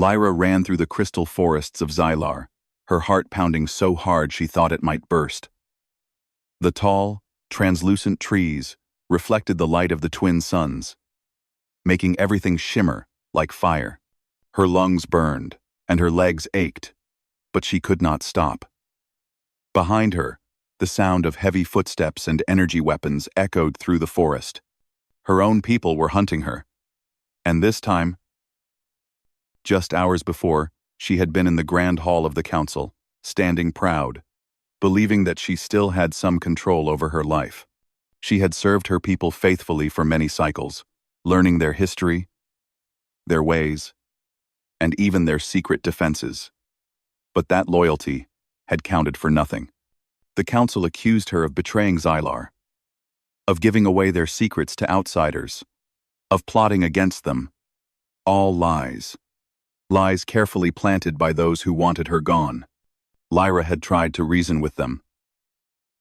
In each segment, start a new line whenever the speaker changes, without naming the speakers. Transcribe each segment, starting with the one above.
Lyra ran through the crystal forests of Xylar, her heart pounding so hard she thought it might burst. The tall, translucent trees reflected the light of the twin suns, making everything shimmer like fire. Her lungs burned, and her legs ached, but she could not stop. Behind her, the sound of heavy footsteps and energy weapons echoed through the forest. Her own people were hunting her. And this time, just hours before, she had been in the grand hall of the council, standing proud, believing that she still had some control over her life. She had served her people faithfully for many cycles, learning their history, their ways, and even their secret defenses. But that loyalty had counted for nothing. The council accused her of betraying Xylar, of giving away their secrets to outsiders, of plotting against them. All lies. Lies carefully planted by those who wanted her gone. Lyra had tried to reason with them.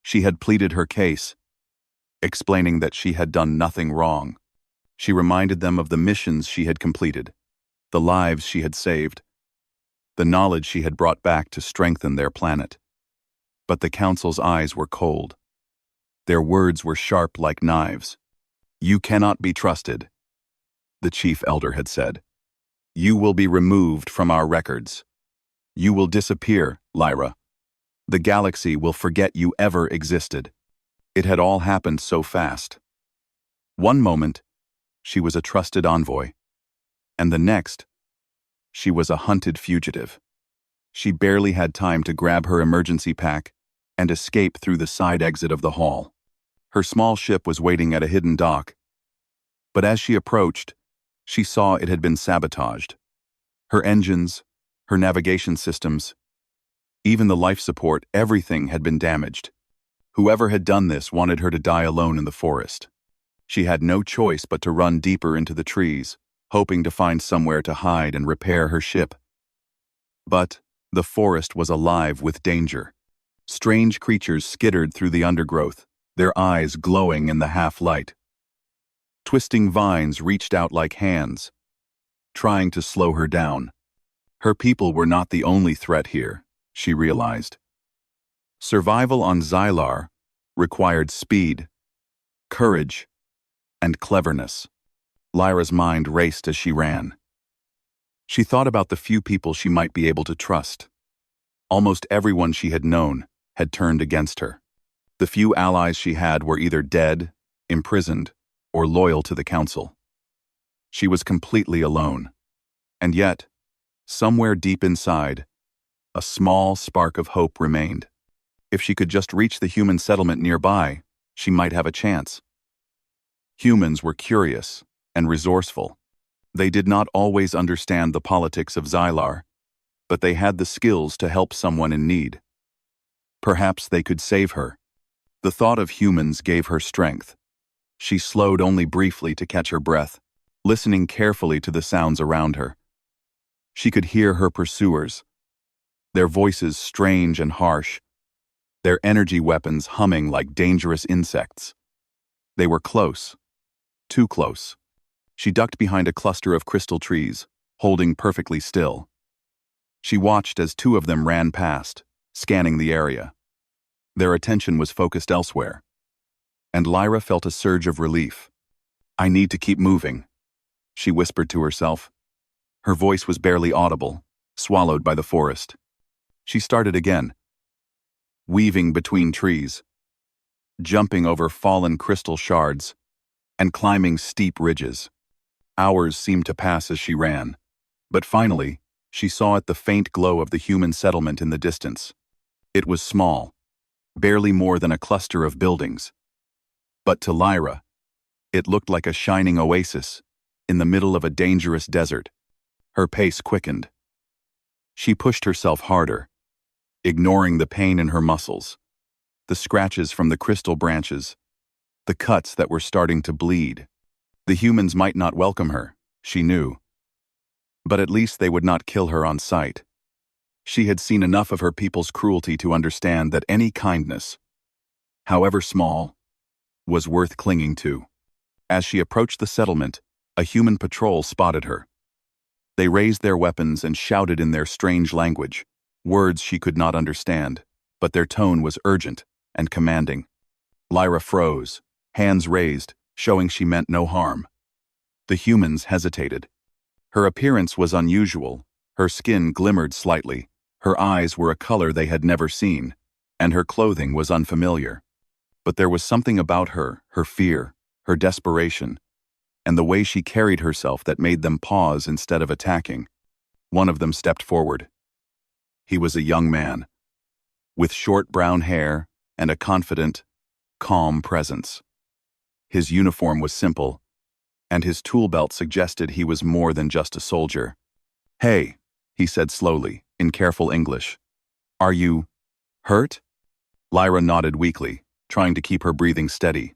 She had pleaded her case, explaining that she had done nothing wrong. She reminded them of the missions she had completed, the lives she had saved, the knowledge she had brought back to strengthen their planet. But the council's eyes were cold. Their words were sharp like knives. "You cannot be trusted," the chief elder had said. "You will be removed from our records. You will disappear, Lyra. The galaxy will forget you ever existed." It had all happened so fast. One moment, she was a trusted envoy, and the next, she was a hunted fugitive. She barely had time to grab her emergency pack and escape through the side exit of the hall. Her small ship was waiting at a hidden dock, but as she approached, she saw it had been sabotaged. Her engines, her navigation systems, even the life support, everything had been damaged. Whoever had done this wanted her to die alone in the forest. She had no choice but to run deeper into the trees, hoping to find somewhere to hide and repair her ship. But the forest was alive with danger. Strange creatures skittered through the undergrowth, their eyes glowing in the half-light. Twisting vines reached out like hands, trying to slow her down. Her people were not the only threat here, she realized. Survival on Xylar required speed, courage, and cleverness. Lyra's mind raced as she ran. She thought about the few people she might be able to trust. Almost everyone she had known had turned against her. The few allies she had were either dead, imprisoned, or loyal to the council. She was completely alone. And yet, somewhere deep inside, a small spark of hope remained. If she could just reach the human settlement nearby, she might have a chance. Humans were curious and resourceful. They did not always understand the politics of Xylar, but they had the skills to help someone in need. Perhaps they could save her. The thought of humans gave her strength. She slowed only briefly to catch her breath, listening carefully to the sounds around her. She could hear her pursuers, their voices strange and harsh, their energy weapons humming like dangerous insects. They were close, too close. She ducked behind a cluster of crystal trees, holding perfectly still. She watched as two of them ran past, scanning the area. Their attention was focused elsewhere, and Lyra felt a surge of relief. "I need to keep moving," she whispered to herself. Her voice was barely audible, swallowed by the forest. She started again, weaving between trees, jumping over fallen crystal shards, and climbing steep ridges. Hours seemed to pass as she ran, but finally, she saw the faint glow of the human settlement in the distance. It was small, barely more than a cluster of buildings. But to Lyra, it looked like a shining oasis in the middle of a dangerous desert. Her pace quickened. She pushed herself harder, ignoring the pain in her muscles, the scratches from the crystal branches, the cuts that were starting to bleed. The humans might not welcome her, she knew, but at least they would not kill her on sight. She had seen enough of her people's cruelty to understand that any kindness, however small, was worth clinging to. As she approached the settlement, a human patrol spotted her. They raised their weapons and shouted in their strange language, words she could not understand, but their tone was urgent and commanding. Lyra froze, hands raised, showing she meant no harm. The humans hesitated. Her appearance was unusual, her skin glimmered slightly, her eyes were a color they had never seen, and her clothing was unfamiliar. But there was something about her fear, her desperation, and the way she carried herself that made them pause instead of attacking. One of them stepped forward. He was a young man, with short brown hair and a confident, calm presence. His uniform was simple, and his tool belt suggested he was more than just a soldier. "Hey," he said slowly, in careful English. "Are you hurt?" Lyra nodded weakly, trying to keep her breathing steady.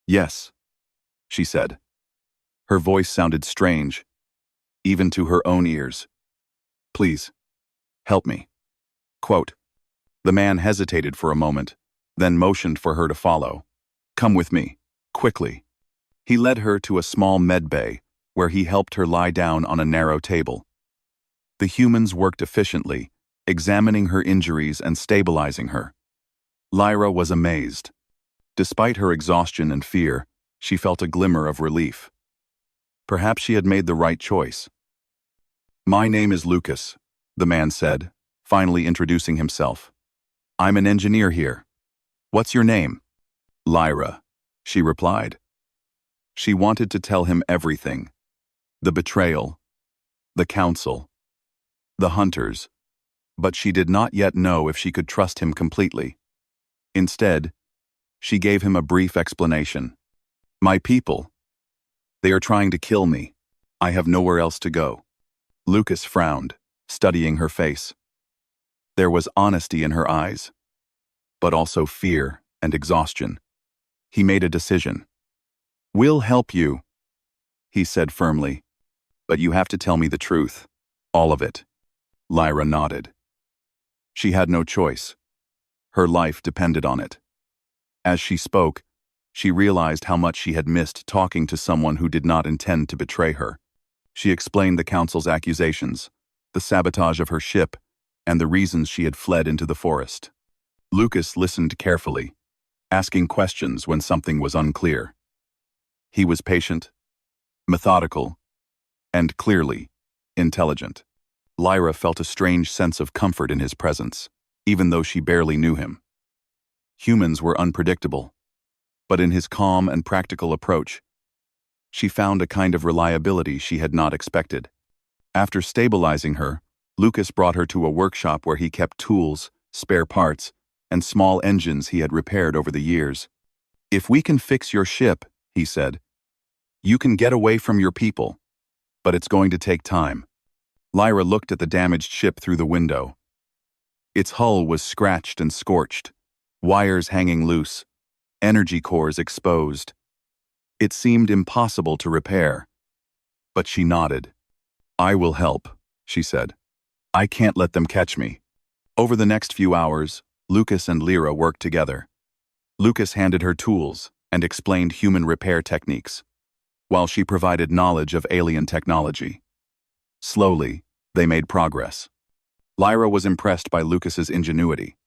"Yes," she said. Her voice sounded strange, even to her own ears. "Please, help me." Quote. The man hesitated for a moment, then motioned for her to follow. "Come with me, quickly." He led her to a small med bay, where he helped her lie down on a narrow table. The humans worked efficiently, examining her injuries and stabilizing her. Lyra was amazed. Despite her exhaustion and fear, she felt a glimmer of relief. Perhaps she had made the right choice. "My name is Lucas," the man said, finally introducing himself. "I'm an engineer here. What's your name?" "Lyra," she replied. She wanted to tell him everything. The betrayal, the council, the hunters, but she did not yet know if she could trust him completely. Instead, she gave him a brief explanation. "My people. They are trying to kill me. I have nowhere else to go." Lucas frowned, studying her face. There was honesty in her eyes, but also fear and exhaustion. He made a decision. "We'll help you," he said firmly. "But you have to tell me the truth. All of it." Lyra nodded. She had no choice. Her life depended on it. As she spoke, she realized how much she had missed talking to someone who did not intend to betray her. She explained the council's accusations, the sabotage of her ship, and the reasons she had fled into the forest. Lucas listened carefully, asking questions when something was unclear. He was patient, methodical, and clearly intelligent. Lyra felt a strange sense of comfort in his presence, even though she barely knew him. Humans were unpredictable, but in his calm and practical approach, she found a kind of reliability she had not expected. After stabilizing her, Lucas brought her to a workshop where he kept tools, spare parts, and small engines he had repaired over the years. "If we can fix your ship," he said, "you can get away from your people, but it's going to take time." Lyra looked at the damaged ship through the window. Its hull was scratched and scorched, wires hanging loose, energy cores exposed. It seemed impossible to repair, but she nodded. "I will help," she said. "I can't let them catch me." Over the next few hours, Lucas and Lyra worked together. Lucas handed her tools and explained human repair techniques, while she provided knowledge of alien technology. Slowly, they made progress. Lyra was impressed by Lucas's ingenuity.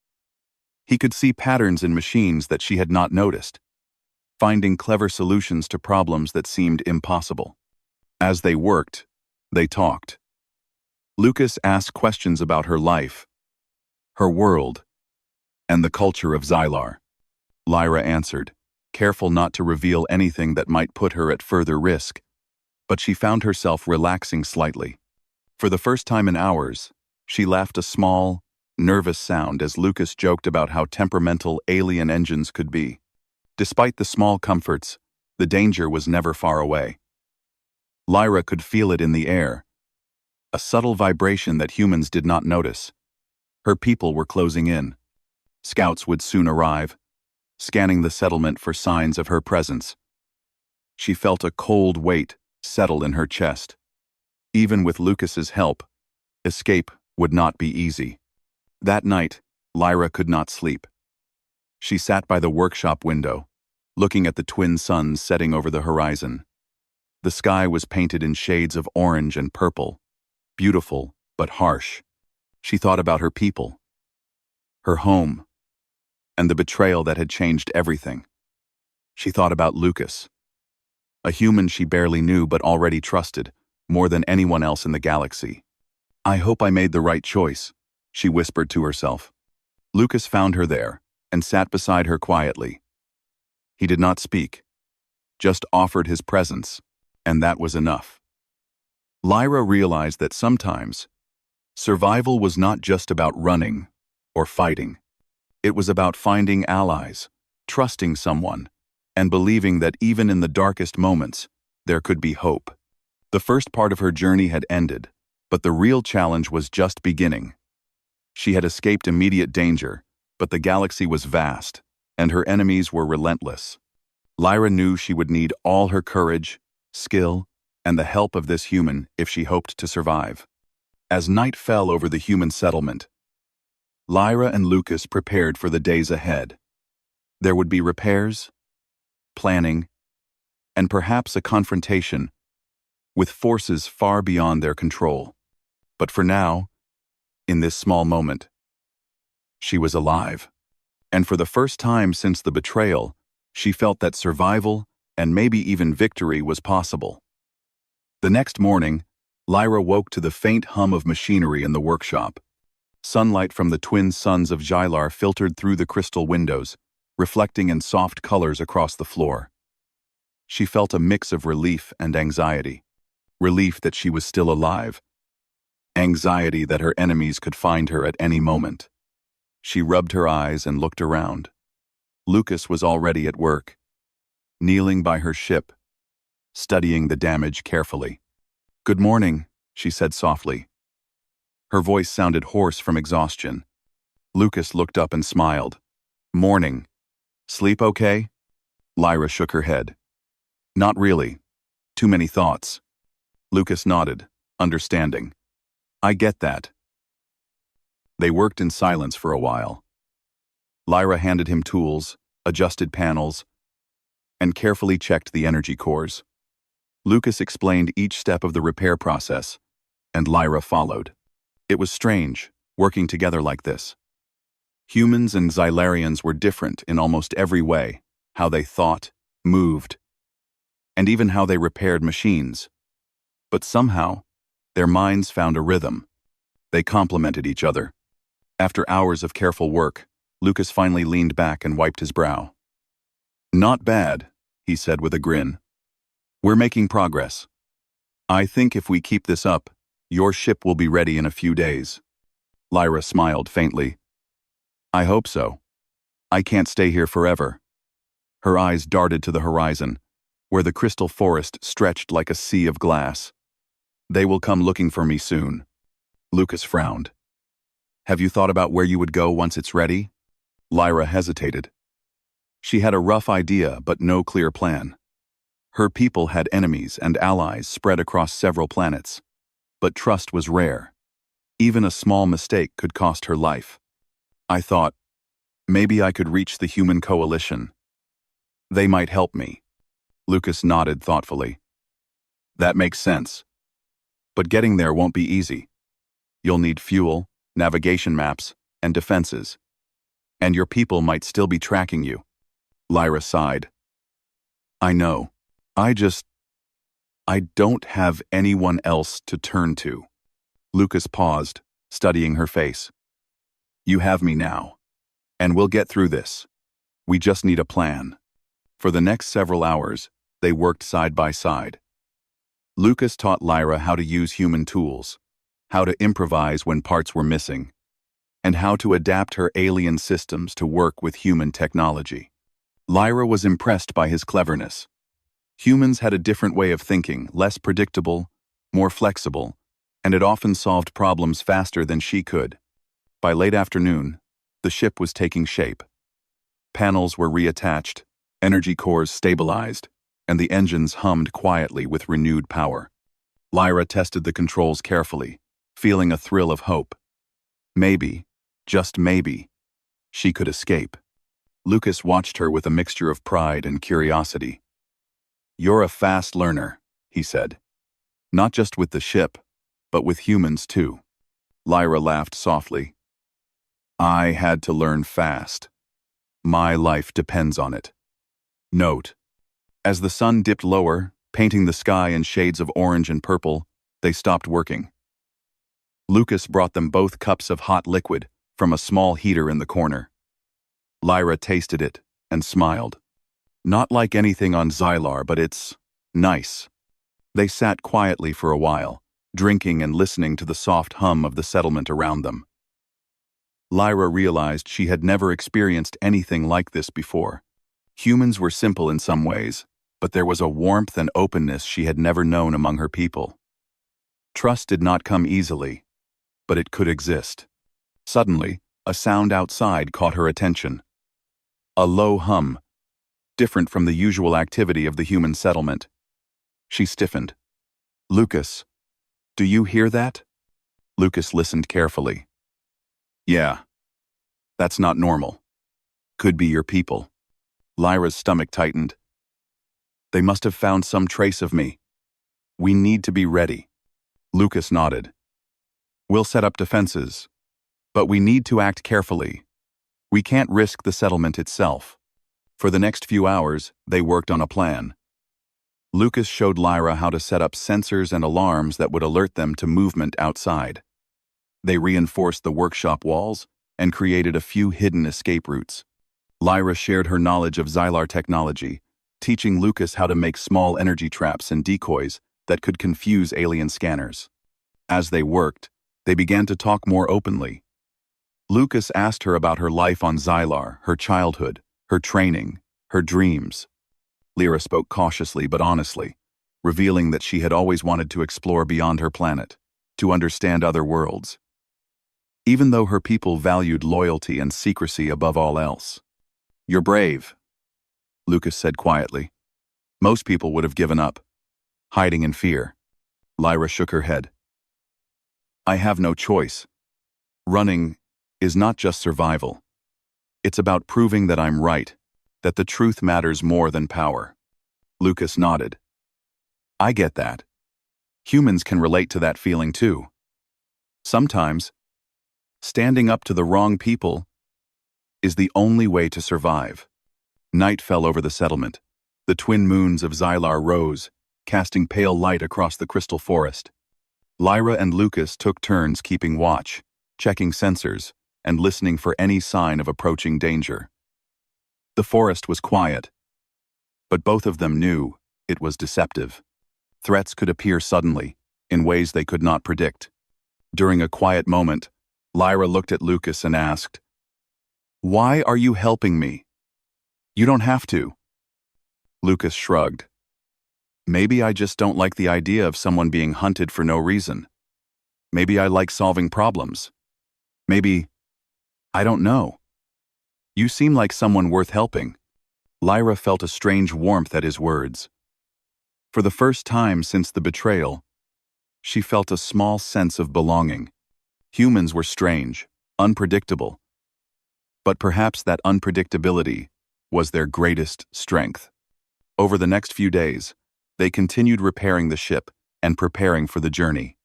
He could see patterns in machines that she had not noticed, finding clever solutions to problems that seemed impossible. As they worked, they talked. Lucas asked questions about her life, her world, and the culture of Xylar. Lyra answered, careful not to reveal anything that might put her at further risk, but she found herself relaxing slightly. For the first time in hours, she laughed a small, nervous sound as Lucas joked about how temperamental alien engines could be. Despite the small comforts, the danger was never far away. Lyra could feel it in the air, a subtle vibration that humans did not notice. Her people were closing in. Scouts would soon arrive, scanning the settlement for signs of her presence. She felt a cold weight settle in her chest. Even with Lucas's help, escape would not be easy. That night, Lyra could not sleep. She sat by the workshop window, looking at the twin suns setting over the horizon. The sky was painted in shades of orange and purple, beautiful but harsh. She thought about her people, her home, and the betrayal that had changed everything. She thought about Lucas, a human she barely knew but already trusted, more than anyone else in the galaxy. "I hope I made the right choice," she whispered to herself. Lucas found her there and sat beside her quietly. He did not speak, just offered his presence, and that was enough. Lyra realized that sometimes survival was not just about running or fighting. It was about finding allies, trusting someone, and believing that even in the darkest moments, there could be hope. The first part of her journey had ended, but the real challenge was just beginning. She had escaped immediate danger, but the galaxy was vast, and her enemies were relentless. Lyra knew she would need all her courage, skill, and the help of this human if she hoped to survive. As night fell over the human settlement, Lyra and Lucas prepared for the days ahead. There would be repairs, planning, and perhaps a confrontation with forces far beyond their control. But for now, in this small moment, she was alive. And for the first time since the betrayal, she felt that survival and maybe even victory was possible. The next morning, Lyra woke to the faint hum of machinery in the workshop. Sunlight from the twin suns of Xylar filtered through the crystal windows, reflecting in soft colors across the floor. She felt a mix of relief and anxiety. Relief that she was still alive. Anxiety that her enemies could find her at any moment. She rubbed her eyes and looked around. Lucas was already at work, kneeling by her ship, studying the damage carefully. "Good morning," she said softly. Her voice sounded hoarse from exhaustion. Lucas looked up and smiled. "Morning. Sleep okay?" Lyra shook her head. "Not really. Too many thoughts." Lucas nodded, understanding. "I get that." They worked in silence for a while. Lyra handed him tools, adjusted panels, and carefully checked the energy cores. Lucas explained each step of the repair process, and Lyra followed. It was strange, working together like this. Humans and Xylarians were different in almost every way, how they thought, moved, and even how they repaired machines. But somehow, their minds found a rhythm. They complemented each other. After hours of careful work, Lucas finally leaned back and wiped his brow. "Not bad," he said with a grin. "We're making progress. I think if we keep this up, your ship will be ready in a few days." Lyra smiled faintly. "I hope so. I can't stay here forever." Her eyes darted to the horizon, where the crystal forest stretched like a sea of glass. "They will come looking for me soon." Lucas frowned. "Have you thought about where you would go once it's ready?" Lyra hesitated. She had a rough idea, but no clear plan. Her people had enemies and allies spread across several planets, but trust was rare. Even a small mistake could cost her life. "I thought, maybe I could reach the human coalition. They might help me." Lucas nodded thoughtfully. "That makes sense. But getting there won't be easy. You'll need fuel, navigation maps, and defenses. And your people might still be tracking you." Lyra sighed. "I know. I don't have anyone else to turn to." Lucas paused, studying her face. "You have me now. And we'll get through this. We just need a plan." For the next several hours, they worked side by side. Lucas taught Lyra how to use human tools, how to improvise when parts were missing, and how to adapt her alien systems to work with human technology. Lyra was impressed by his cleverness. Humans had a different way of thinking, less predictable, more flexible, and it often solved problems faster than she could. By late afternoon, the ship was taking shape. Panels were reattached, energy cores stabilized, and the engines hummed quietly with renewed power. Lyra tested the controls carefully, feeling a thrill of hope. Maybe, just maybe, she could escape. Lucas watched her with a mixture of pride and curiosity. "You're a fast learner," he said. Not just with the ship, but with humans too. Lyra laughed softly. I had to learn fast. My life depends on it. Note: as the sun dipped lower, painting the sky in shades of orange and purple, they stopped working. Lucas brought them both cups of hot liquid from a small heater in the corner. Lyra tasted it and smiled. Not like anything on Xylar, but it's nice. They sat quietly for a while, drinking and listening to the soft hum of the settlement around them. Lyra realized she had never experienced anything like this before. Humans were simple in some ways, but there was a warmth and openness she had never known among her people. Trust did not come easily, but it could exist. Suddenly, a sound outside caught her attention. A low hum, different from the usual activity of the human settlement. She stiffened. Lucas, do you hear that? Lucas listened carefully. Yeah, that's not normal. Could be your people. Lyra's stomach tightened. They must have found some trace of me. We need to be ready. Lucas nodded. We'll set up defenses, but we need to act carefully. We can't risk the settlement itself. For the next few hours, they worked on a plan. Lucas showed Lyra how to set up sensors and alarms that would alert them to movement outside. They reinforced the workshop walls and created a few hidden escape routes. Lyra shared her knowledge of Xylar technology, teaching Lucas how to make small energy traps and decoys that could confuse alien scanners. As they worked, they began to talk more openly. Lucas asked her about her life on Xylar, her childhood, her training, her dreams. Lyra spoke cautiously but honestly, revealing that she had always wanted to explore beyond her planet, to understand other worlds. Even though her people valued loyalty and secrecy above all else. You're brave, Lucas said quietly. Most people would have given up, hiding in fear. Lyra shook her head. I have no choice. Running is not just survival. It's about proving that I'm right, that the truth matters more than power. Lucas nodded. I get that. Humans can relate to that feeling too. Sometimes, standing up to the wrong people is the only way to survive. Night fell over the settlement. The twin moons of Xylar rose, casting pale light across the crystal forest. Lyra and Lucas took turns keeping watch, checking sensors, and listening for any sign of approaching danger. The forest was quiet, but both of them knew it was deceptive. Threats could appear suddenly, in ways they could not predict. During a quiet moment, Lyra looked at Lucas and asked, "Why are you helping me? You don't have to." Lucas shrugged. Maybe I just don't like the idea of someone being hunted for no reason. Maybe I like solving problems. Maybe, I don't know. You seem like someone worth helping. Lyra felt a strange warmth at his words. For the first time since the betrayal, she felt a small sense of belonging. Humans were strange, unpredictable. But perhaps that unpredictability was their greatest strength. Over the next few days, they continued repairing the ship and preparing for the journey.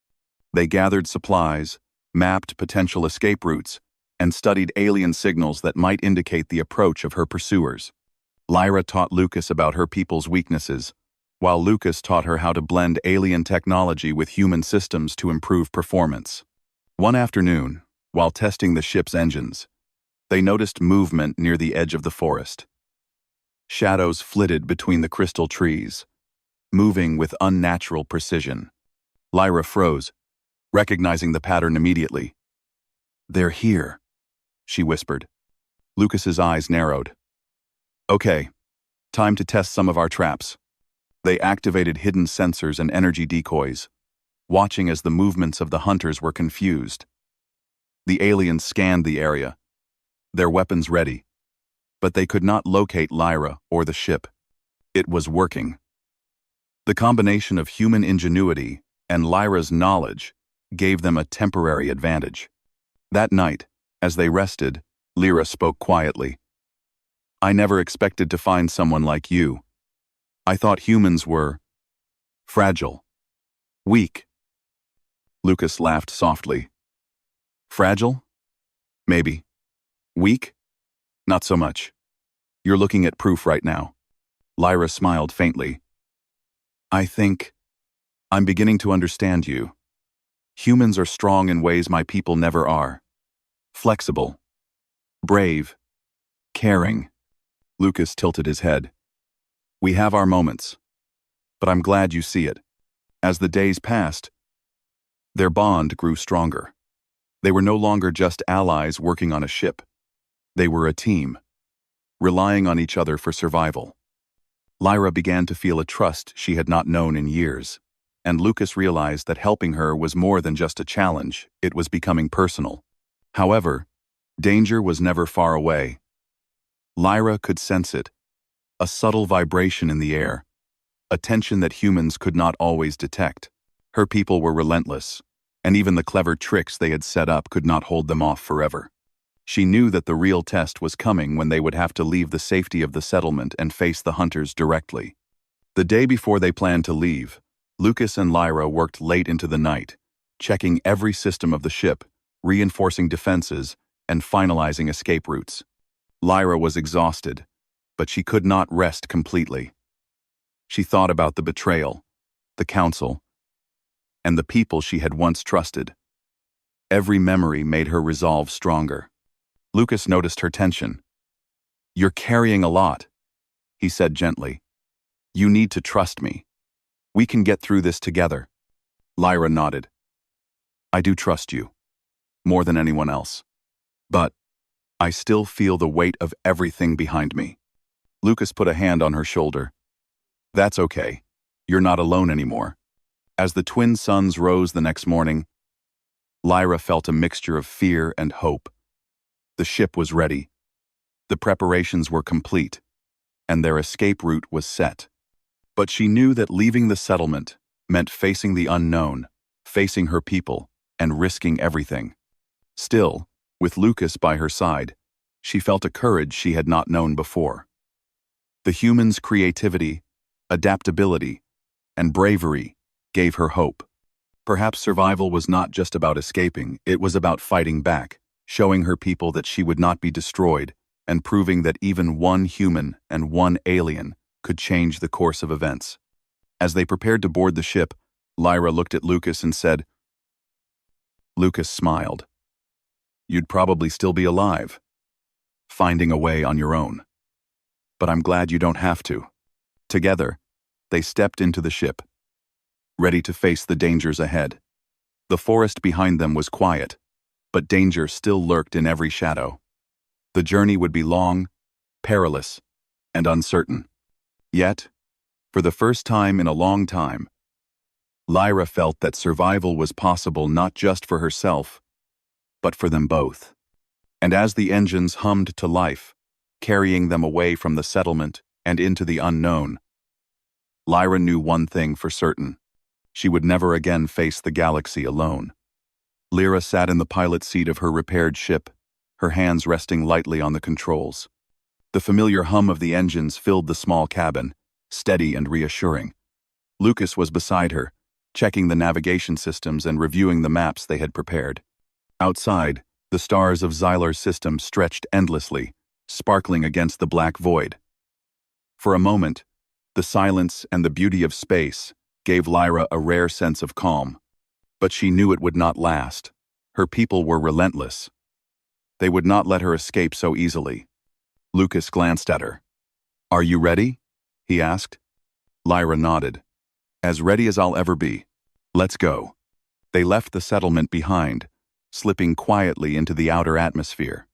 They gathered supplies, mapped potential escape routes, and studied alien signals that might indicate the approach of her pursuers. Lyra taught Lucas about her people's weaknesses, while Lucas taught her how to blend alien technology with human systems to improve performance. One afternoon, while testing the ship's engines, they noticed movement near the edge of the forest. Shadows flitted between the crystal trees, moving with unnatural precision. Lyra froze, recognizing the pattern immediately. They're here, she whispered. Lucas's eyes narrowed. Okay, time to test some of our traps. They activated hidden sensors and energy decoys, watching as the movements of the hunters were confused. The aliens scanned the area, their weapons ready, but they could not locate Lyra or the ship. It was working. The combination of human ingenuity and Lyra's knowledge gave them a temporary advantage. That night, as they rested, Lyra spoke quietly. I never expected to find someone like you. I thought humans were Fragile. Weak. Lucas laughed softly. Fragile? Maybe. Weak? Not so much. You're looking at proof right now. Lyra smiled faintly. I think I'm beginning to understand you. Humans are strong in ways my people never are. Flexible. Brave. Caring. Lucas tilted his head. We have our moments. But I'm glad you see it. As the days passed, their bond grew stronger. They were no longer just allies working on a ship. They were a team, relying on each other for survival. Lyra began to feel a trust she had not known in years, and Lucas realized that helping her was more than just a challenge, it was becoming personal. However, danger was never far away. Lyra could sense it, a subtle vibration in the air, a tension that humans could not always detect. Her people were relentless, and even the clever tricks they had set up could not hold them off forever. She knew that the real test was coming when they would have to leave the safety of the settlement and face the hunters directly. The day before they planned to leave, Lucas and Lyra worked late into the night, checking every system of the ship, reinforcing defenses, and finalizing escape routes. Lyra was exhausted, but she could not rest completely. She thought about the betrayal, the council, and the people she had once trusted. Every memory made her resolve stronger. Lucas noticed her tension. You're carrying a lot, he said gently. You need to trust me. We can get through this together. Lyra nodded. I do trust you, more than anyone else. But I still feel the weight of everything behind me. Lucas put a hand on her shoulder. That's okay. You're not alone anymore. As the twin suns rose the next morning, Lyra felt a mixture of fear and hope. The ship was ready. The preparations were complete, and their escape route was set. But she knew that leaving the settlement meant facing the unknown, facing her people, and risking everything. Still, with Lucas by her side, she felt a courage she had not known before. The human's creativity, adaptability, and bravery gave her hope. Perhaps survival was not just about escaping, it was about fighting back, showing her people that she would not be destroyed, and proving that even one human and one alien could change the course of events. As they prepared to board the ship, Lyra looked at Lucas and said, Lucas smiled. You'd probably still be alive, finding a way on your own. But I'm glad you don't have to. Together, they stepped into the ship, ready to face the dangers ahead. The forest behind them was quiet, but danger still lurked in every shadow. The journey would be long, perilous, and uncertain. Yet, for the first time in a long time, Lyra felt that survival was possible not just for herself, but for them both. And as the engines hummed to life, carrying them away from the settlement and into the unknown, Lyra knew one thing for certain. She would never again face the galaxy alone. Lyra sat in the pilot seat of her repaired ship, her hands resting lightly on the controls. The familiar hum of the engines filled the small cabin, steady and reassuring. Lucas was beside her, checking the navigation systems and reviewing the maps they had prepared. Outside, the stars of Xylar's system stretched endlessly, sparkling against the black void. For a moment, the silence and the beauty of space gave Lyra a rare sense of calm. But she knew it would not last. Her people were relentless. They would not let her escape so easily. Lucas glanced at her. Are you ready? He asked. Lyra nodded. As ready as I'll ever be. Let's go. They left the settlement behind, slipping quietly into the outer atmosphere.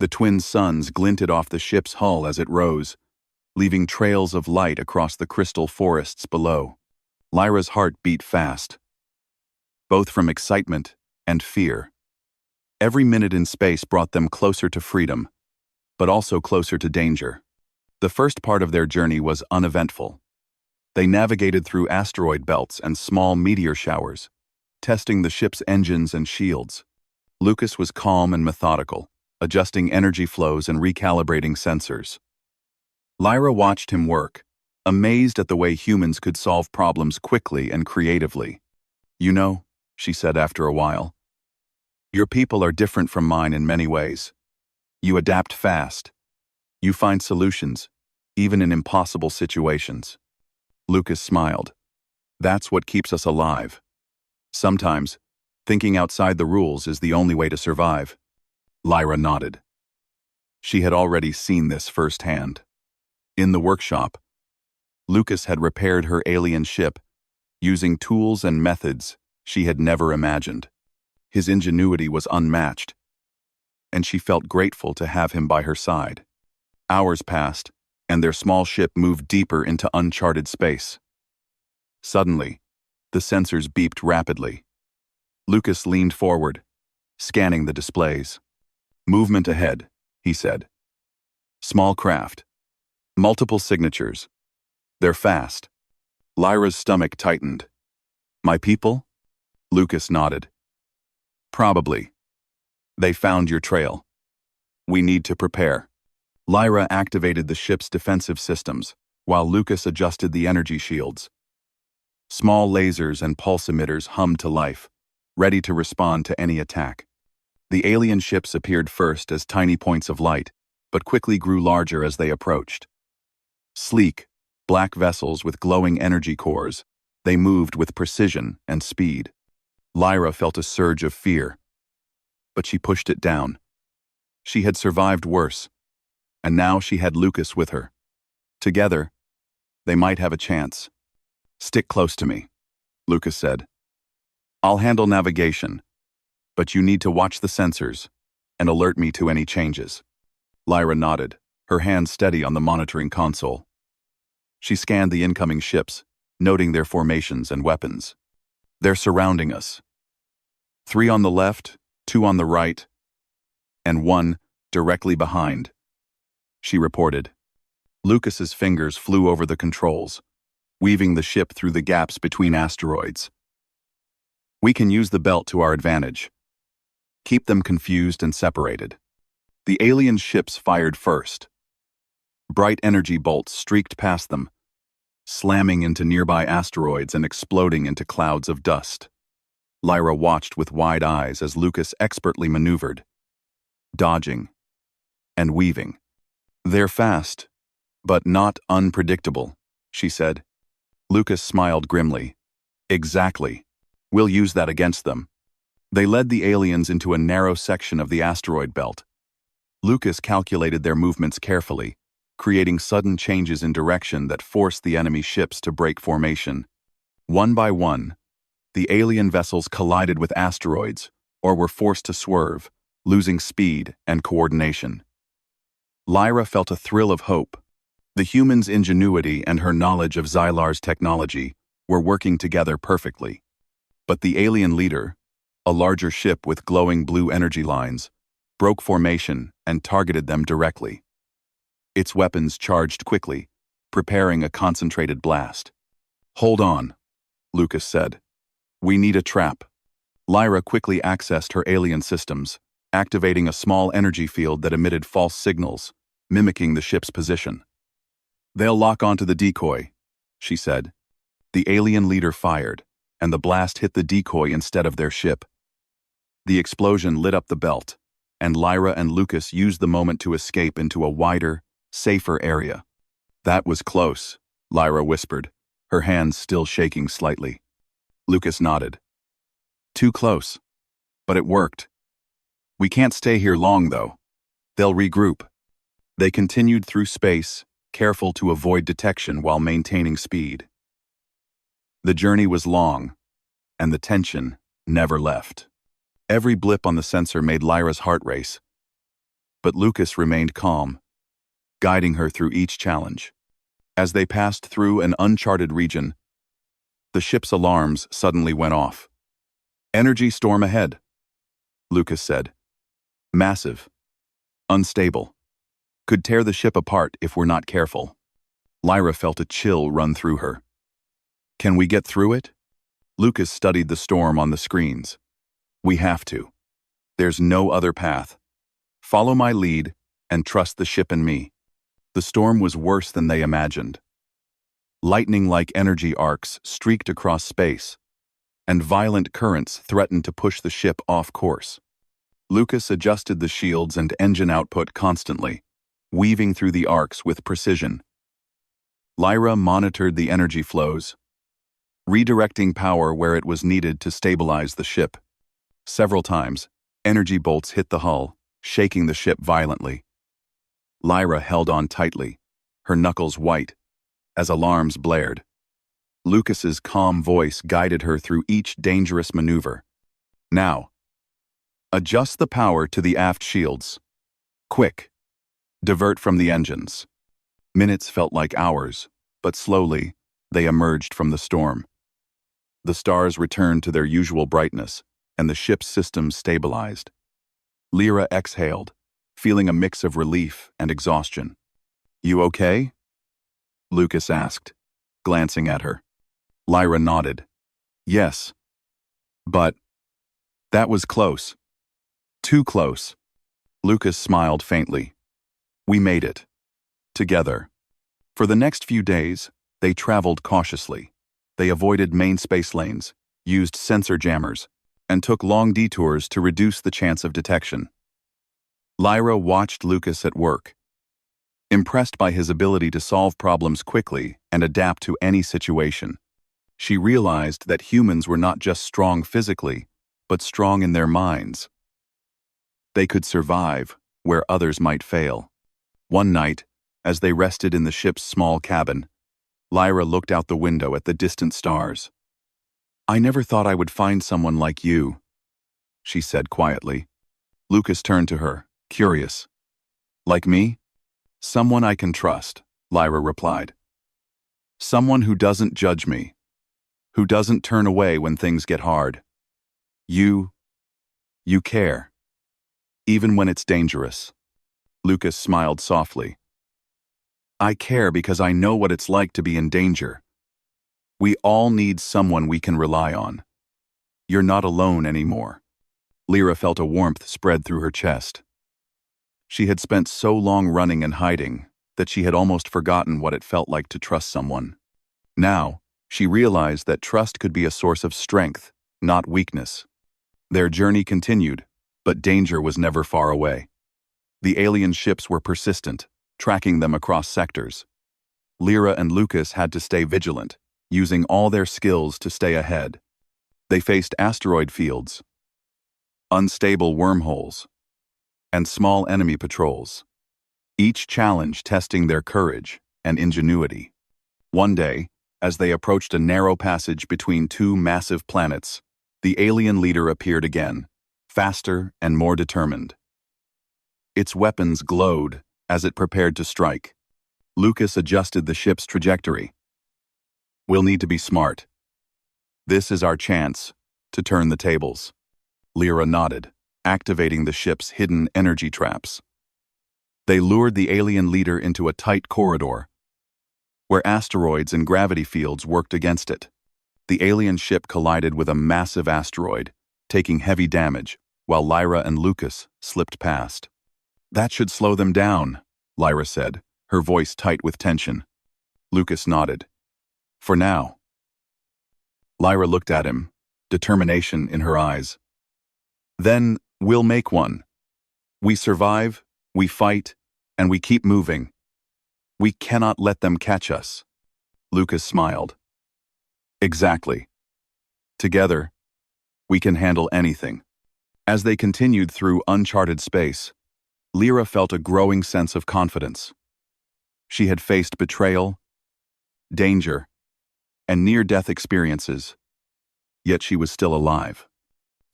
The twin suns glinted off the ship's hull as it rose, leaving trails of light across the crystal forests below. Lyra's heart beat fast, both from excitement and fear. Every minute in space brought them closer to freedom, but also closer to danger. The first part of their journey was uneventful. They navigated through asteroid belts and small meteor showers, testing the ship's engines and shields. Lucas was calm and methodical, adjusting energy flows and recalibrating sensors. Lyra watched him work, amazed at the way humans could solve problems quickly and creatively. "You know," she said after a while, "your people are different from mine in many ways. You adapt fast. You find solutions, even in impossible situations." Lucas smiled. "That's what keeps us alive. Sometimes, thinking outside the rules is the only way to survive." Lyra nodded. She had already seen this firsthand. In the workshop, Lucas had repaired her alien ship using tools and methods she had never imagined. His ingenuity was unmatched, and she felt grateful to have him by her side. Hours passed, and their small ship moved deeper into uncharted space. Suddenly, the sensors beeped rapidly. Lucas leaned forward, scanning the displays. "Movement ahead," he said. "Small craft. Multiple signatures. They're fast." Lyra's stomach tightened. "My people?" Lucas nodded. "Probably. They found your trail. We need to prepare." Lyra activated the ship's defensive systems, while Lucas adjusted the energy shields. Small lasers and pulse emitters hummed to life, ready to respond to any attack. The alien ships appeared first as tiny points of light, but quickly grew larger as they approached. Sleek, black vessels with glowing energy cores, they moved with precision and speed. Lyra felt a surge of fear, but she pushed it down. She had survived worse, and now she had Lucas with her. Together, they might have a chance. "Stick close to me," Lucas said. "I'll handle navigation, but you need to watch the sensors and alert me to any changes." Lyra nodded, her hands steady on the monitoring console. She scanned the incoming ships, noting their formations and weapons. "They're surrounding us. 3 on the left, 2 on the right, and 1 directly behind," she reported. Lucas's fingers flew over the controls, weaving the ship through the gaps between asteroids. "We can use the belt to our advantage. Keep them confused and separated." The alien ships fired first. Bright energy bolts streaked past them, slamming into nearby asteroids and exploding into clouds of dust. Lyra watched with wide eyes as Lucas expertly maneuvered, dodging and weaving. "They're fast, but not unpredictable," she said. Lucas smiled grimly. "Exactly. We'll use that against them." They led the aliens into a narrow section of the asteroid belt. Lucas calculated their movements carefully, creating sudden changes in direction that forced the enemy ships to break formation. One by one, the alien vessels collided with asteroids or were forced to swerve, losing speed and coordination. Lyra felt a thrill of hope. The human's ingenuity and her knowledge of Xylar's technology were working together perfectly. But the alien leader, a larger ship with glowing blue energy lines, broke formation and targeted them directly. Its weapons charged quickly, preparing a concentrated blast. "Hold on," Lucas said. "We need a trap." Lyra quickly accessed her alien systems, activating a small energy field that emitted false signals, mimicking the ship's position. "They'll lock onto the decoy," she said. The alien leader fired, and the blast hit the decoy instead of their ship. The explosion lit up the belt, and Lyra and Lucas used the moment to escape into a wider, safer area. "That was close," Lyra whispered, her hands still shaking slightly. Lucas nodded. "Too close. But it worked. We can't stay here long, though. They'll regroup." They continued through space, careful to avoid detection while maintaining speed. The journey was long, and the tension never left. Every blip on the sensor made Lyra's heart race, but Lucas remained calm, guiding her through each challenge. As they passed through an uncharted region, the ship's alarms suddenly went off. "Energy storm ahead," Lucas said. "Massive. Unstable. Could tear the ship apart if we're not careful." Lyra felt a chill run through her. "Can we get through it?" Lucas studied the storm on the screens. "We have to. There's no other path. Follow my lead and trust the ship and me." The storm was worse than they imagined. Lightning-like energy arcs streaked across space, and violent currents threatened to push the ship off course. Lucas adjusted the shields and engine output constantly, weaving through the arcs with precision. Lyra monitored the energy flows, redirecting power where it was needed to stabilize the ship. Several times, energy bolts hit the hull, shaking the ship violently. Lyra held on tightly, her knuckles white, as alarms blared. Lucas's calm voice guided her through each dangerous maneuver. Now, adjust the power to the aft shields. Quick. Divert from the engines. Minutes felt like hours, but slowly, they emerged from the storm. The stars returned to their usual brightness, and the ship's systems stabilized. Lyra exhaled, feeling a mix of relief and exhaustion. "You okay?" Lucas asked, glancing at her. Lyra nodded. "Yes. But that was close. Too close." Lucas smiled faintly. "We made it. Together." For the next few days, they traveled cautiously. They avoided main space lanes, used sensor jammers, and took long detours to reduce the chance of detection. Lyra watched Lucas at work, impressed by his ability to solve problems quickly and adapt to any situation. She realized that humans were not just strong physically, but strong in their minds. They could survive where others might fail. One night, as they rested in the ship's small cabin, Lyra looked out the window at the distant stars. "I never thought I would find someone like you," she said quietly. Lucas turned to her, curious. "Like me?" "Someone I can trust," Lyra replied. "Someone who doesn't judge me, who doesn't turn away when things get hard. You care, even when it's dangerous." Lucas smiled softly. "I care because I know what it's like to be in danger. We all need someone we can rely on. You're not alone anymore." Lyra felt a warmth spread through her chest. She had spent so long running and hiding that she had almost forgotten what it felt like to trust someone. Now, she realized that trust could be a source of strength, not weakness. Their journey continued, but danger was never far away. The alien ships were persistent, tracking them across sectors. Lyra and Lucas had to stay vigilant, using all their skills to stay ahead. They faced asteroid fields, unstable wormholes, and small enemy patrols, each challenge testing their courage and ingenuity. One day, as they approached a narrow passage between two massive planets, the alien leader appeared again, faster and more determined. Its weapons glowed as it prepared to strike. Lucas adjusted the ship's trajectory. "We'll need to be smart. This is our chance to turn the tables." Lyra nodded, activating the ship's hidden energy traps. They lured the alien leader into a tight corridor, where asteroids and gravity fields worked against it. The alien ship collided with a massive asteroid, taking heavy damage, while Lyra and Lucas slipped past. "That should slow them down," Lyra said, her voice tight with tension. Lucas nodded. "For now." Lyra looked at him, determination in her eyes. "Then we'll make one. We survive, we fight, and we keep moving. We cannot let them catch us." Lucas smiled. "Exactly. Together, we can handle anything." As they continued through uncharted space, Lyra felt a growing sense of confidence. She had faced betrayal, danger, and near-death experiences, yet she was still alive.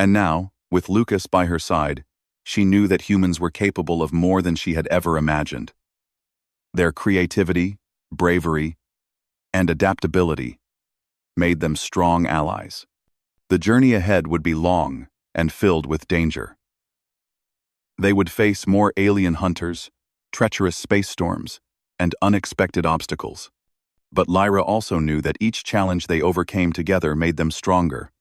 And now, with Lucas by her side, she knew that humans were capable of more than she had ever imagined. Their creativity, bravery, and adaptability made them strong allies. The journey ahead would be long and filled with danger. They would face more alien hunters, treacherous space storms, and unexpected obstacles. But Lyra also knew that each challenge they overcame together made them stronger.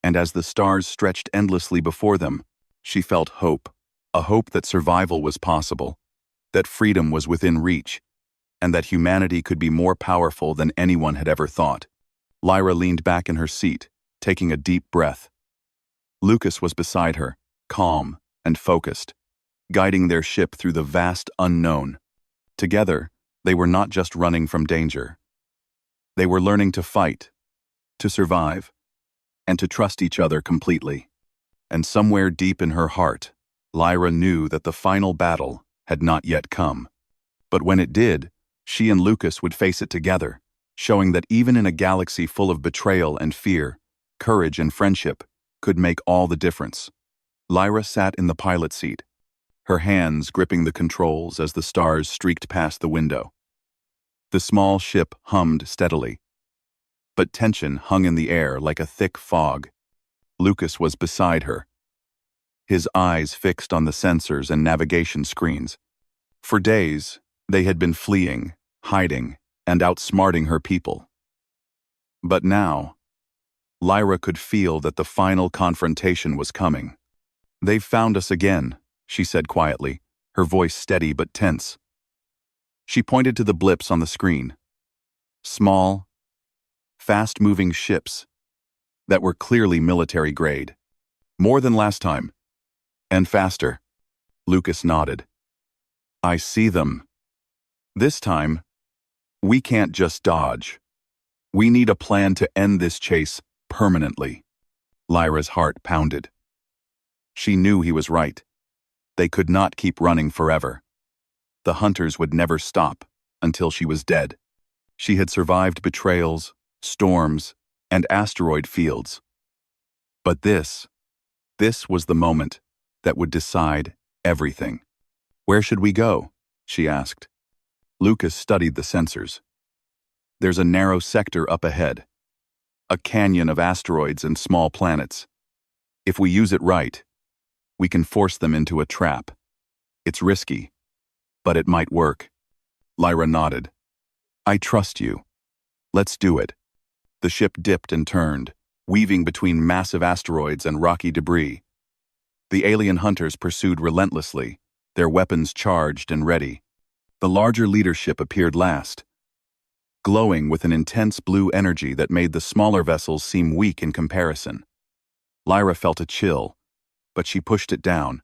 And as the stars stretched endlessly before them, she felt hope, a hope that survival was possible, that freedom was within reach, and that humanity could be more powerful than anyone had ever thought. Lyra leaned back in her seat, taking a deep breath. Lucas was beside her, calm and focused, guiding their ship through the vast unknown. Together, they were not just running from danger. They were learning to fight, to survive, and to trust each other completely. And somewhere deep in her heart, Lyra knew that the final battle had not yet come. But when it did, she and Lucas would face it together, showing that even in a galaxy full of betrayal and fear, courage and friendship could make all the difference. Lyra sat in the pilot seat, her hands gripping the controls as the stars streaked past the window. The small ship hummed steadily, but tension hung in the air like a thick fog. Lucas was beside her, his eyes fixed on the sensors and navigation screens. For days, they had been fleeing, hiding, and outsmarting her people. But now, Lyra could feel that the final confrontation was coming. "They've found us again," she said quietly, her voice steady but tense. She pointed to the blips on the screen. Small, fast-moving ships that were clearly military grade. "More than last time. And faster." Lucas nodded. "I see them. This time, we can't just dodge. We need a plan to end this chase permanently." Lyra's heart pounded. She knew he was right. They could not keep running forever. The hunters would never stop until she was dead. She had survived betrayals, storms, and asteroid fields. But this was the moment that would decide everything. "Where should we go?" she asked. Lucas studied the sensors. "There's a narrow sector up ahead, a canyon of asteroids and small planets. If we use it right, we can force them into a trap. It's risky, but it might work." Lyra nodded. "I trust you. Let's do it." The ship dipped and turned, weaving between massive asteroids and rocky debris. The alien hunters pursued relentlessly, their weapons charged and ready. The larger leadership appeared last, glowing with an intense blue energy that made the smaller vessels seem weak in comparison. Lyra felt a chill, but she pushed it down.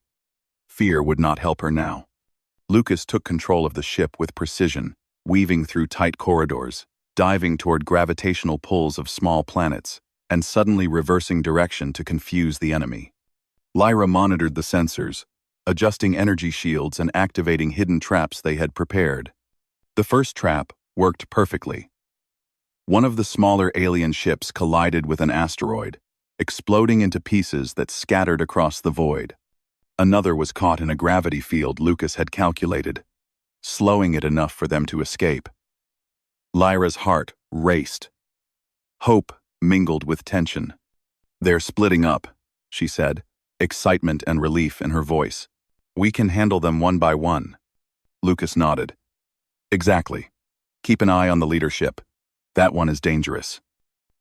Fear would not help her now. Lucas took control of the ship with precision, weaving through tight corridors, diving toward gravitational pulls of small planets, and suddenly reversing direction to confuse the enemy. Lyra monitored the sensors, adjusting energy shields and activating hidden traps they had prepared. The first trap worked perfectly. One of the smaller alien ships collided with an asteroid, exploding into pieces that scattered across the void. Another was caught in a gravity field Lucas had calculated, slowing it enough for them to escape. Lyra's heart raced. Hope mingled with tension. "They're splitting up," she said, excitement and relief in her voice. "We can handle them one by one." Lucas nodded. "Exactly. Keep an eye on the leadership. That one is dangerous."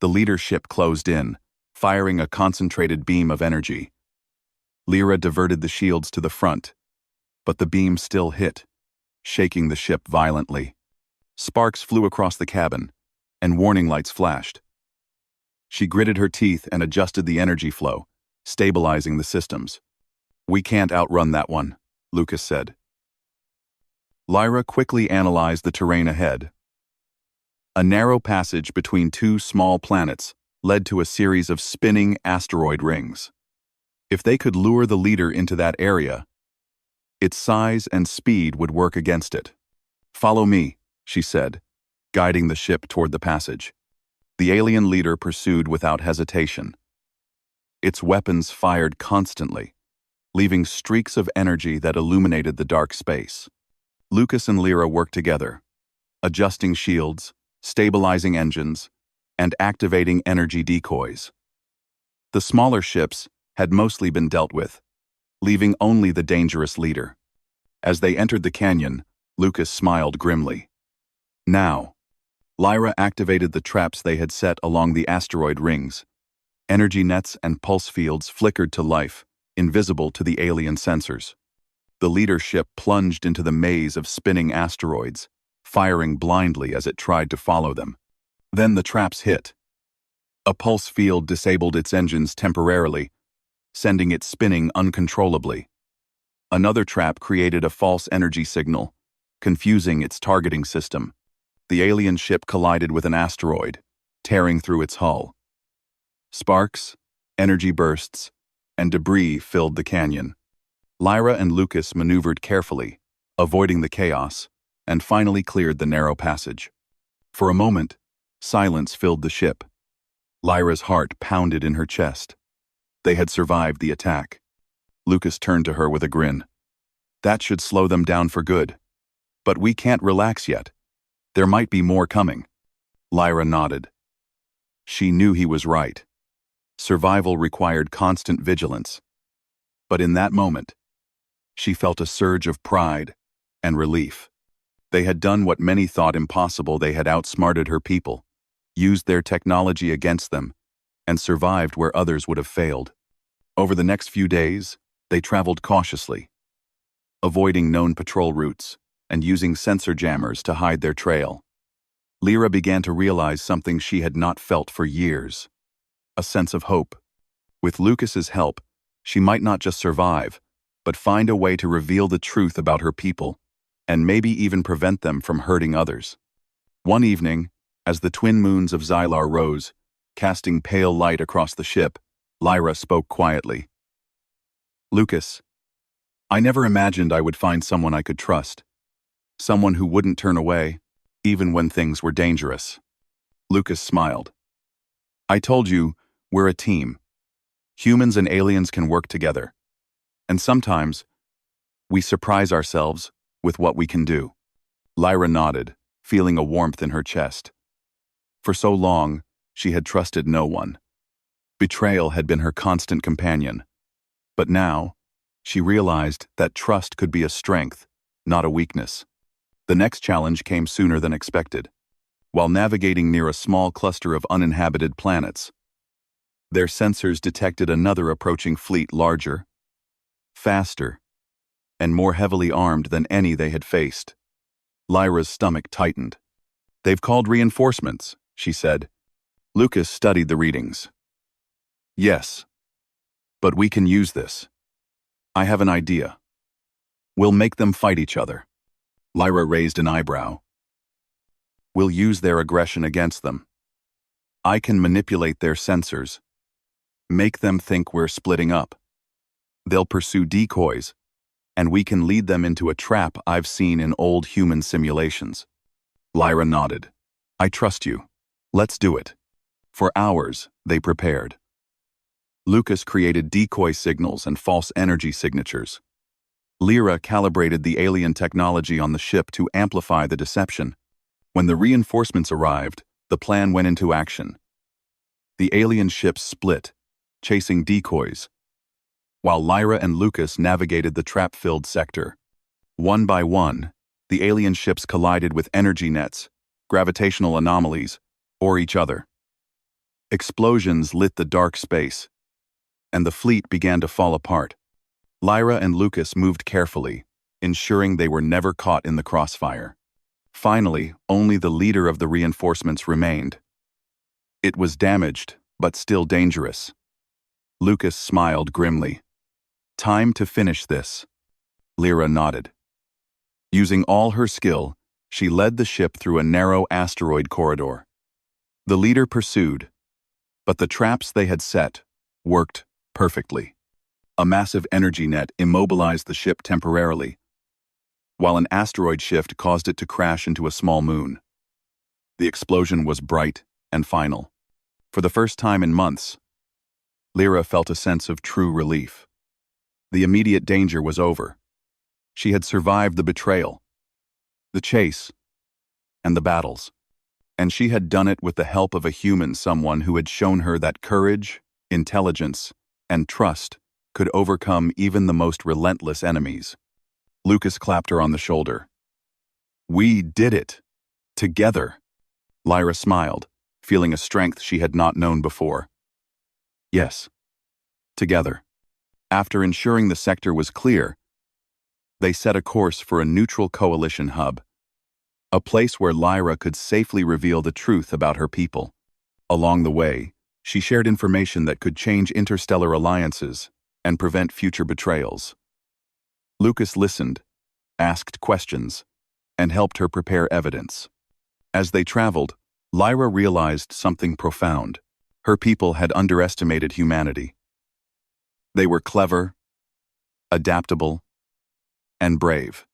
The leadership closed in, firing a concentrated beam of energy. Lyra diverted the shields to the front, but the beam still hit, shaking the ship violently. Sparks flew across the cabin, and warning lights flashed. She gritted her teeth and adjusted the energy flow, stabilizing the systems. "We can't outrun that one," Lucas said. Lyra quickly analyzed the terrain ahead. A narrow passage between two small planets led to a series of spinning asteroid rings. If they could lure the leader into that area, its size and speed would work against it. "Follow me," she said, guiding the ship toward the passage. The alien leader pursued without hesitation. Its weapons fired constantly, leaving streaks of energy that illuminated the dark space. Lucas and Lyra worked together, adjusting shields, stabilizing engines, and activating energy decoys. The smaller ships had mostly been dealt with, leaving only the dangerous leader. As they entered the canyon, Lucas smiled grimly. Now, Lyra activated the traps they had set along the asteroid rings. Energy nets and pulse fields flickered to life, invisible to the alien sensors. The leader ship plunged into the maze of spinning asteroids, firing blindly as it tried to follow them. Then the traps hit. A pulse field disabled its engines temporarily, sending it spinning uncontrollably. Another trap created a false energy signal, confusing its targeting system. The alien ship collided with an asteroid, tearing through its hull. Sparks, energy bursts, and debris filled the canyon. Lyra and Lucas maneuvered carefully, avoiding the chaos, and finally cleared the narrow passage. For a moment, silence filled the ship. Lyra's heart pounded in her chest. They had survived the attack. Lucas turned to her with a grin. That should slow them down for good. But we can't relax yet. There might be more coming. Lyra nodded. She knew he was right. Survival required constant vigilance. But in that moment, she felt a surge of pride and relief. They had done what many thought impossible. They had outsmarted her people, used their technology against them, and survived where others would have failed. Over the next few days, they traveled cautiously, avoiding known patrol routes and using sensor jammers to hide their trail. Lyra began to realize something she had not felt for years: a sense of hope. With Lucas's help, she might not just survive, but find a way to reveal the truth about her people, and maybe even prevent them from hurting others. One evening, as the twin moons of Xylar rose, casting pale light across the ship, Lyra spoke quietly. Lucas, I never imagined I would find someone I could trust. Someone who wouldn't turn away, even when things were dangerous. Lucas smiled. I told you, we're a team. Humans and aliens can work together. And sometimes, we surprise ourselves with what we can do. Lyra nodded, feeling a warmth in her chest. For so long, she had trusted no one. Betrayal had been her constant companion. But now, she realized that trust could be a strength, not a weakness. The next challenge came sooner than expected. While navigating near a small cluster of uninhabited planets, their sensors detected another approaching fleet larger, faster, and more heavily armed than any they had faced. Lyra's stomach tightened. They've called reinforcements, she said. Lucas studied the readings. Yes, but we can use this. I have an idea. We'll make them fight each other. Lyra raised an eyebrow. We'll use their aggression against them. I can manipulate their sensors, make them think we're splitting up. They'll pursue decoys, and we can lead them into a trap I've seen in old human simulations. Lyra nodded. I trust you. Let's do it. For hours, they prepared. Lucas created decoy signals and false energy signatures. Lyra calibrated the alien technology on the ship to amplify the deception. When the reinforcements arrived, the plan went into action. The alien ships split, chasing decoys, while Lyra and Lucas navigated the trap-filled sector. One by one, the alien ships collided with energy nets, gravitational anomalies, or each other. Explosions lit the dark space, and the fleet began to fall apart. Lyra and Lucas moved carefully, ensuring they were never caught in the crossfire. Finally, only the leader of the reinforcements remained. It was damaged, but still dangerous. Lucas smiled grimly. Time to finish this. Lyra nodded. Using all her skill, she led the ship through a narrow asteroid corridor. The leader pursued, but the traps they had set worked perfectly. A massive energy net immobilized the ship temporarily, while an asteroid shift caused it to crash into a small moon. The explosion was bright and final. For the first time in months, Lyra felt a sense of true relief. The immediate danger was over. She had survived the betrayal, the chase, and the battles. And she had done it with the help of a human, someone who had shown her that courage, intelligence, and trust could overcome even the most relentless enemies. Lucas clapped her on the shoulder. We did it. Together. Lyra smiled, feeling a strength she had not known before. Yes. Together. After ensuring the sector was clear, they set a course for a neutral coalition hub. a place where Lyra could safely reveal the truth about her people. Along the way, she shared information that could change interstellar alliances and prevent future betrayals. Lucas listened, asked questions, and helped her prepare evidence. As they traveled, Lyra realized something profound. Her people had underestimated humanity. They were clever, adaptable, and brave.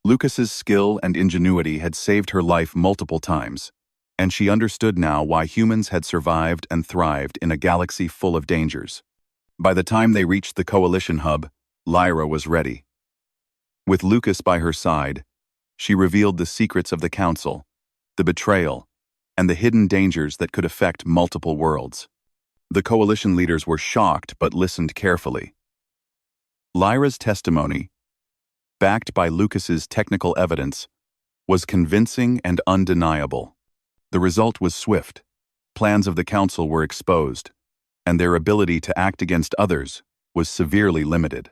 Lucas's skill and ingenuity had saved her life multiple times, and she understood now why humans had survived and thrived in a galaxy full of dangers. By the time they reached the Coalition hub, Lyra was ready. With Lucas by her side, she revealed the secrets of the Council, the betrayal, and the hidden dangers that could affect multiple worlds. The Coalition leaders were shocked but listened carefully. Lyra's testimony, backed by Lucas's technical evidence, was convincing and undeniable. The result was swift. Plans of the Council were exposed, and their ability to act against others was severely limited.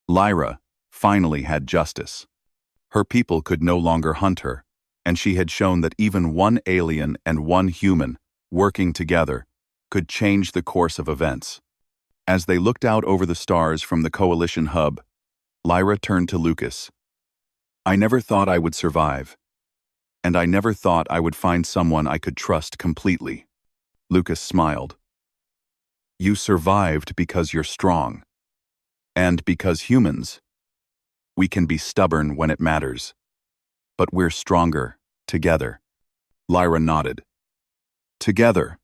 Lyra finally had justice. Her people could no longer hunt her, and she had shown that even one alien and one human, working together, could change the course of events. As they looked out over the stars from the Coalition hub, Lyra turned to Lucas. "I never thought I would survive, and I never thought I would find someone I could trust completely." Lucas smiled. "You survived because you're strong, and because humans, we can be stubborn when it matters, but we're stronger together." Lyra nodded. "Together.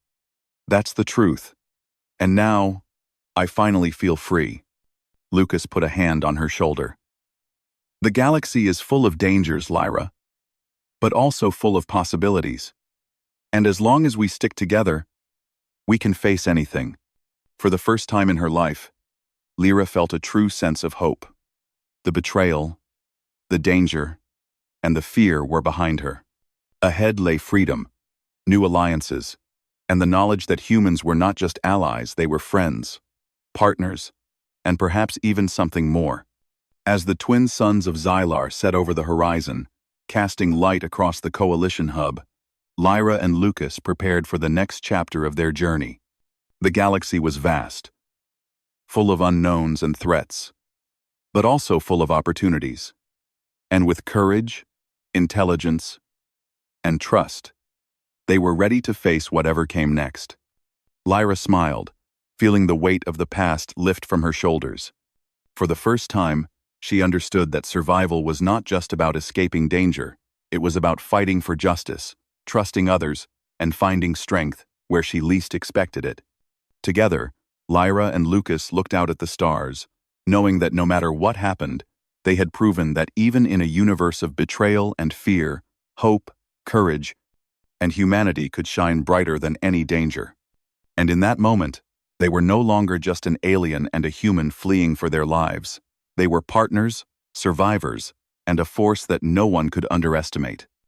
That's the truth. And now, I finally feel free." Lucas put a hand on her shoulder. "The galaxy is full of dangers, Lyra, but also full of possibilities. And as long as we stick together, we can face anything." For the first time in her life, Lyra felt a true sense of hope. The betrayal, the danger, and the fear were behind her. Ahead lay freedom, new alliances, and the knowledge that humans were not just allies, they were friends, partners, and perhaps even something more. As the twin suns of Xylar set over the horizon, casting light across the Coalition hub, Lyra and Lucas prepared for the next chapter of their journey. The galaxy was vast, full of unknowns and threats, but also full of opportunities. And with courage, intelligence, and trust, they were ready to face whatever came next. Lyra smiled, feeling the weight of the past lift from her shoulders. For the first time, she understood that survival was not just about escaping danger, it was about fighting for justice, trusting others, and finding strength where she least expected it. Together, Lyra and Lucas looked out at the stars, knowing that no matter what happened, they had proven that even in a universe of betrayal and fear, hope, courage, and humanity could shine brighter than any danger. And in that moment, they were no longer just an alien and a human fleeing for their lives. They were partners, survivors, and a force that no one could underestimate.